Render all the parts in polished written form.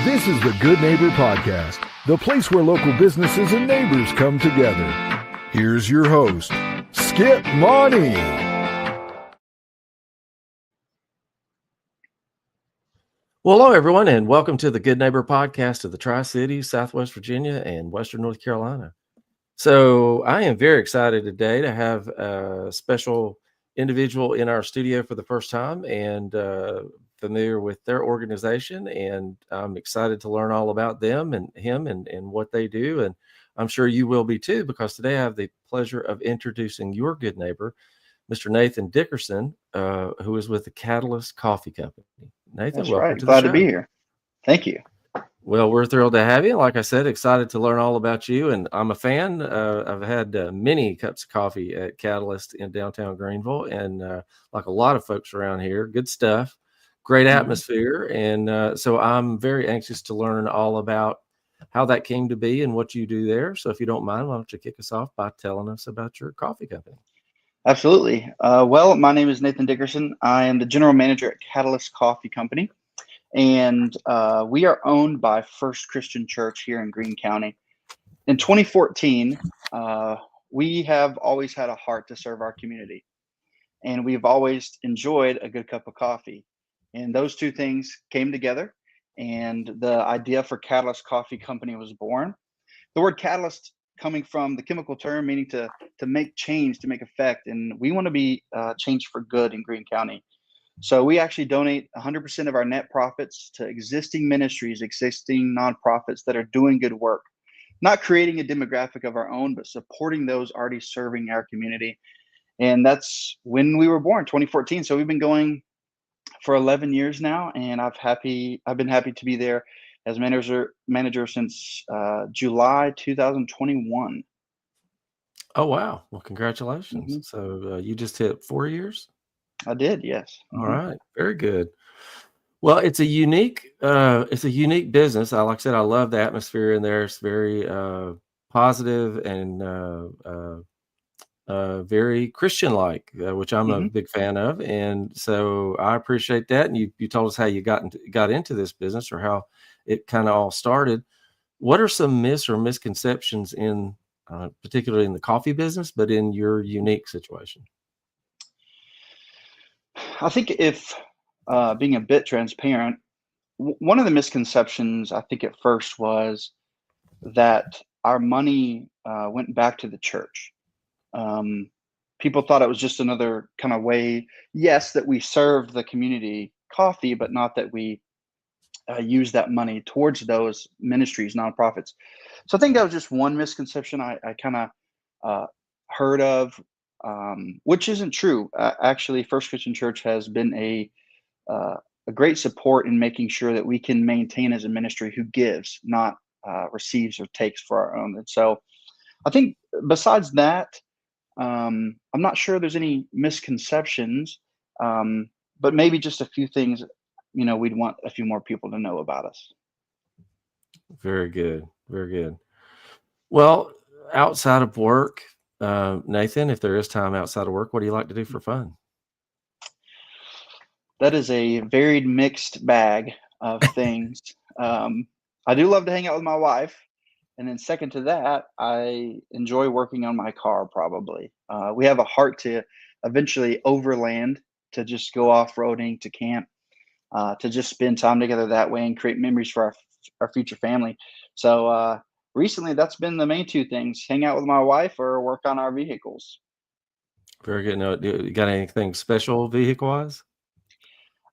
This is the Good Neighbor Podcast, the place where local businesses and neighbors come together. Here's your host, Skip Money. Well, hello, everyone, and welcome to the Good Neighbor Podcast of the Tri-Cities, Southwest Virginia, and Western North Carolina. So I am very excited today to have a special individual in our studio for the first time and familiar with their organization. And I'm excited to learn all about them and him and what they do. And I'm sure you will be too, because today I have the pleasure of introducing your good neighbor, Mr. Nathan Dickerson, who is with the Catalyst Coffee Company. Nathan, That's welcome right. to Glad the show. to be here. Thank you. Well, we're thrilled to have you. Like I said, excited to learn all about you. And I'm a fan. I've had many cups of coffee at Catalyst in downtown Greenville. And like a lot of folks around here, good stuff, great atmosphere. And so I'm very anxious to learn all about how that came to be and what you do there. So if you don't mind, why don't you kick us off by telling us about your coffee company? Absolutely. Well, my name is Nathan Dickerson. I am the general manager at Catalyst Coffee Company. And we are owned by First Christian Church here in Greene County. In 2014, we have always had a heart to serve our community. And we've always enjoyed a good cup of coffee. And those two things came together. And the idea for Catalyst Coffee Company was born. The word catalyst coming from the chemical term meaning to make change, to make effect. And we want to be changed for good in Greene County. So we actually donate 100% of our net profits to existing ministries, existing nonprofits that are doing good work, not creating a demographic of our own, but supporting those already serving our community. And that's when we were born, 2014. So we've been going for 11 years now, and I've been happy to be there as manager since July 2021. Oh, wow. Well, congratulations. Mm-hmm. So you just hit 4 years? I did, yes. Mm-hmm. All right. Very good. Well, it's a unique business. Like I said, I love the atmosphere in there. It's very positive and very Christian-like, which I'm a big fan of. And so I appreciate that. And you told us how you got into this business, or how it kind of all started. What are some myths or misconceptions in particularly in the coffee business, but in your unique situation? I think if being a bit transparent, one of the misconceptions I think at first was that our money went back to the church. People thought it was just another kind of way, yes, that we served the community coffee, but not that we use that money towards those ministries, nonprofits. So I think that was just one misconception I kind of heard of, which isn't true. Actually, First Christian Church has been a great support in making sure that we can maintain as a ministry who gives, not receives or takes for our own. And so I think besides that, I'm not sure there's any misconceptions, but maybe just a few things, we'd want a few more people to know about us. Very good. Very good. Well, outside of work, Nathan, if there is time outside of work, what do you like to do for fun? That is a varied mixed bag of things. I do love to hang out with my wife. And then second to that, I enjoy working on my car probably. We have a heart to eventually overland, to just go off-roading, to camp, to just spend time together that way and create memories for our future family. So recently, that's been the main two things: hang out with my wife or work on our vehicles. Very good. No, you got anything special vehicle-wise?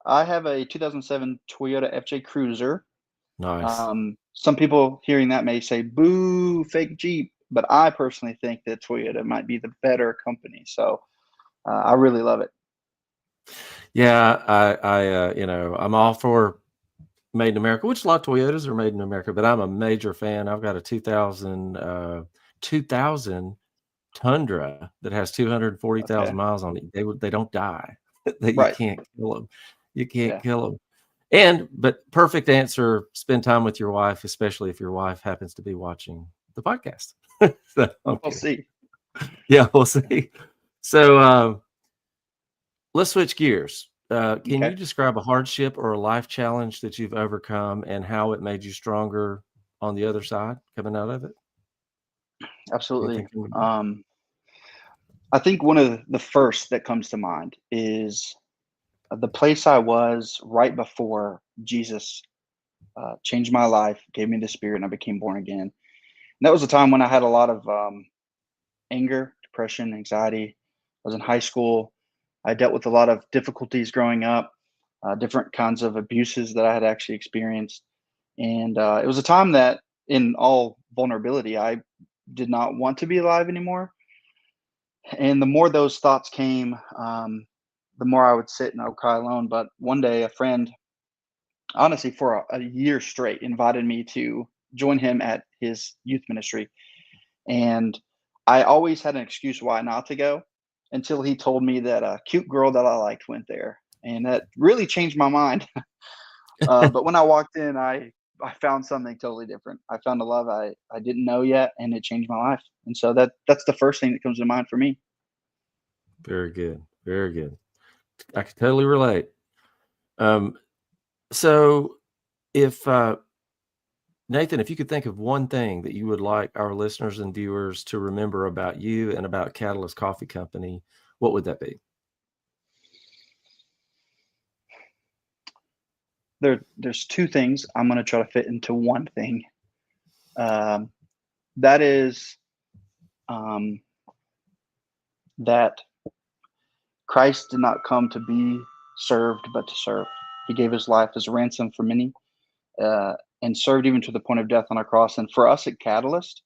I have a 2007 Toyota FJ Cruiser. Nice. Some people hearing that may say, boo, fake Jeep, but I personally think that Toyota might be the better company. So I really love it. Yeah, I'm all for made in America, which a lot of Toyotas are made in America, but I'm a major fan. I've got a 2000 Tundra that has 240,000 miles on it. They don't die. You can't kill them. You can't kill them. But perfect answer, spend time with your wife, especially if your wife happens to be watching the podcast. So, We'll see. Yeah, we'll see. So let's switch gears. Can Okay. you describe a hardship or a life challenge that you've overcome and how it made you stronger on the other side coming out of it? Absolutely. Anything come to mind? I think one of the first that comes to mind is the place I was right before Jesus changed my life, gave me the Spirit, and I became born again. And that was a time when I had a lot of anger, depression, anxiety. I was in high school. I dealt with a lot of difficulties growing up, different kinds of abuses that I had actually experienced. And it was a time that, in all vulnerability, I did not want to be alive anymore. And the more those thoughts came, the more I would sit and I would cry alone. But one day, a friend, honestly, for a year straight, invited me to join him at his youth ministry. And I always had an excuse why not to go until he told me that a cute girl that I liked went there. And that really changed my mind. But when I walked in, I found something totally different. I found a love I didn't know yet, and it changed my life. And so that's the first thing that comes to mind for me. Very good. Very good. I can totally relate. Um, so if Nathan, if you could think of one thing that you would like our listeners and viewers to remember about you and about Catalyst Coffee Company, what would that be? There's two things I'm going to try to fit into one thing. Um, that is um, that Christ did not come to be served, but to serve. He gave his life as a ransom for many, and served even to the point of death on a cross. And for us at Catalyst,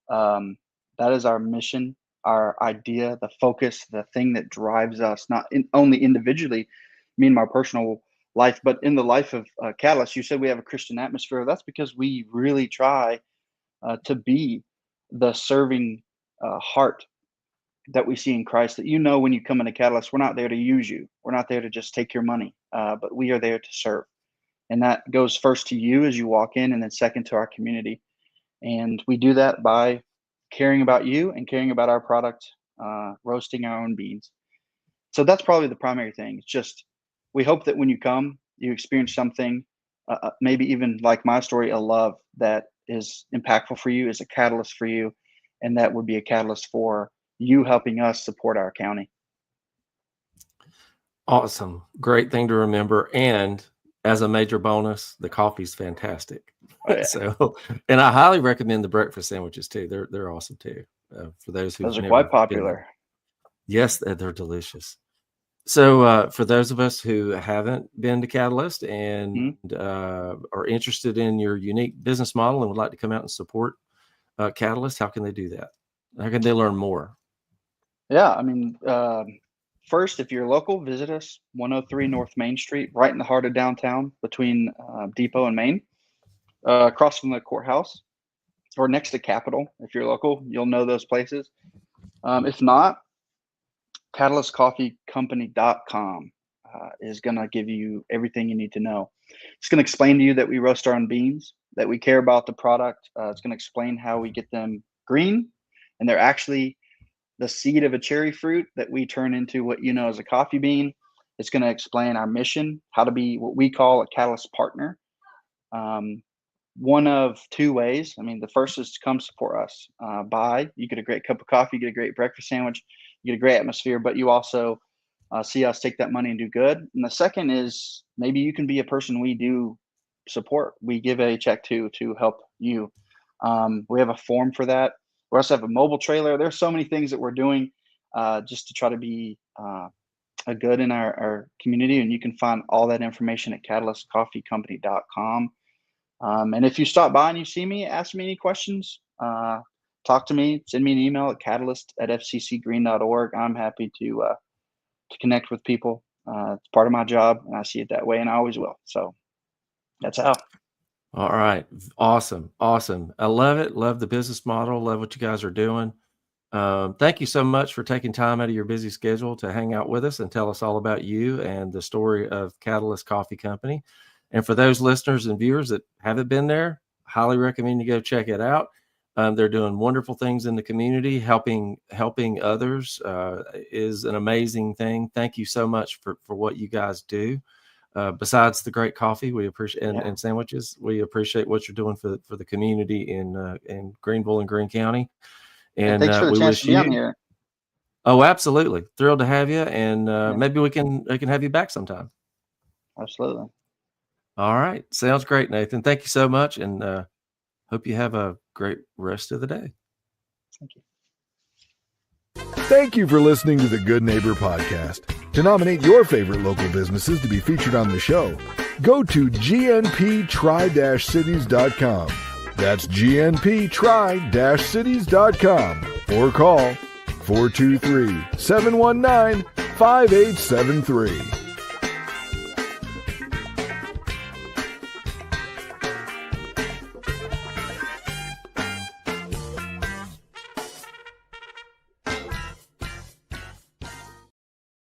um, that is our mission, our idea, the focus, the thing that drives us, not only individually, me and my personal life, but in the life of Catalyst. You said we have a Christian atmosphere. That's because we really try to be the serving heart that we see in Christ. That, when you come into Catalyst, we're not there to use you. We're not there to just take your money, but we are there to serve. And that goes first to you as you walk in, and then second to our community. And we do that by caring about you and caring about our product, roasting our own beans. So that's probably the primary thing. It's just, we hope that when you come, you experience something, maybe even like my story, a love that is impactful for you, is a catalyst for you, and that would be a catalyst for you helping us support our county. Awesome. Great thing to remember. And as a major bonus, the coffee's fantastic. Oh, yeah. So, and I highly recommend the breakfast sandwiches too. They're awesome too. For those who've Those are never quite been popular. there. Yes, they're delicious. So, for those of us who haven't been to Catalyst and are interested in your unique business model and would like to come out and support Catalyst, how can they do that? How can they learn more? Yeah, I mean, first, if you're local, visit us, 103 North Main Street, right in the heart of downtown, between Depot and Main, across from the courthouse, or next to Capitol. If you're local, you'll know those places. If not, catalystcoffeecompany.com is going to give you everything you need to know. It's going to explain to you that we roast our own beans, that we care about the product. It's going to explain how we get them green, and they're actually the seed of a cherry fruit that we turn into what you know as a coffee bean. It's going to explain our mission, how to be what we call a Catalyst partner. One of two ways. I mean, the first is to come support us. You get a great cup of coffee, you get a great breakfast sandwich, you get a great atmosphere, but you also see us take that money and do good. And the second is, maybe you can be a person we do support. We give a check to help you. We have a form for that. We also have a mobile trailer. There's so many things that we're doing just to try to be a good in our community. And you can find all that information at catalystcoffeecompany.com. And if you stop by and you see me, ask me any questions, talk to me, send me an email at catalyst@fccgreen.org. I'm happy to connect with people. It's part of my job, and I see it that way, and I always will. So that's how. All right. Awesome. Awesome. I love it. Love the business model. Love what you guys are doing. Thank you so much for taking time out of your busy schedule to hang out with us and tell us all about you and the story of Catalyst Coffee Company. And for those listeners and viewers that haven't been there, highly recommend you go check it out. They're doing wonderful things in the community. Helping others is an amazing thing. Thank you so much for what you guys do. Besides the great coffee, we appreciate and sandwiches. We appreciate what you're doing for the community in Greenville and Greene County. And thanks for the we chance wish to be on here. Oh, absolutely! Thrilled to have you, and maybe we can have you back sometime. Absolutely. All right, sounds great, Nathan. Thank you so much, and hope you have a great rest of the day. Thank you. Thank you for listening to the Good Neighbor Podcast. To nominate your favorite local businesses to be featured on the show, go to gnptri-cities.com. That's gnptri-cities.com or call 423-719-5873.